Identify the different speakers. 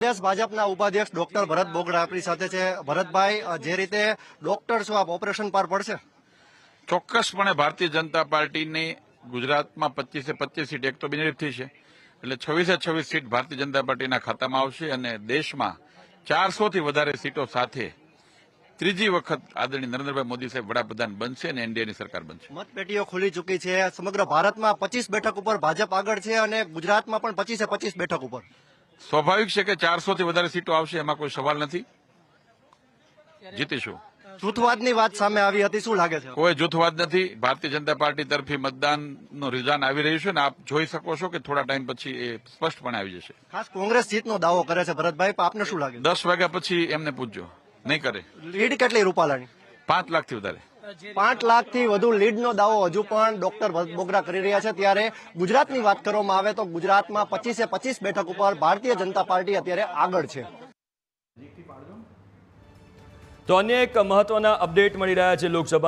Speaker 1: પ્રદેશ ભાજપના ઉપાધ્યક્ષ ડોક્ટર ભરત બોગડા આપણી સાથે છે. ભરતભાઈ, જે રીતે ડોક્ટર છો આપ, ઓપરેશન પાર પડશે?
Speaker 2: ચોક્કસપણે ભારતીય જનતા પાર્ટીની ગુજરાતમાં 25 સીટ એક તો બિનહરીફ છે, એટલે 26 સીટ ભારતીય જનતા પાર્ટીના ખાતામાં આવશે અને દેશમાં 400 થી વધારે સીટો સાથે ત્રીજી વખત આદરણીય નરેન્દ્રભાઈ મોદી સાહેબ વડાપ્રધાન બનશે અને એનડીએની સરકાર બનશે.
Speaker 1: મતપેટીઓ ખુલી ચૂકી છે. સમગ્ર ભારતમાં 25 બેઠક ઉપર ભાજપ આગળ છે અને ગુજરાતમાં પણ 25 બેઠક ઉપર.
Speaker 2: સ્વાભાવિક છે કે 400 થી વધારે સીટો આવશે, એમાં કોઈ સવાલ નથી. જીતીશું.
Speaker 1: જૂથવાદની વાત સામે આવી હતી, શું લાગે છે?
Speaker 2: કોઈ જૂથવાદ નથી. ભારતીય જનતા પાર્ટી તરફી મતદાનનું રિઝાન આવી રહ્યું છે અને આપ જોઈ શકો છો કે થોડા ટાઈમ પછી એ સ્પષ્ટપણે આવી જશે.
Speaker 1: ખાસ કોંગ્રેસ જીતનો દાવો કરે છે. ભરતભાઈ, આપને શું લાગે?
Speaker 2: 10 વાગ્યા પછી એમને પૂછજો, નહીં કરે.
Speaker 1: લીડ કેટલી રૂપાલાની?
Speaker 2: 5 લાખથી વધારે.
Speaker 1: 5 લાખથી વધુ લીડનો દાવો હજુ પણ ડોક્ટર ભરત બોગડા કરી રહ્યા છે. ત્યારે ગુજરાતની વાત કરવામાં આવે તો ગુજરાતમાં 25 બેઠક ઉપર ભારતીય જનતા પાર્ટી અત્યારે આગળ છે.
Speaker 3: તો અન્ય એક મહત્વના અપડેટ મળી રહ્યા છે લોકસભા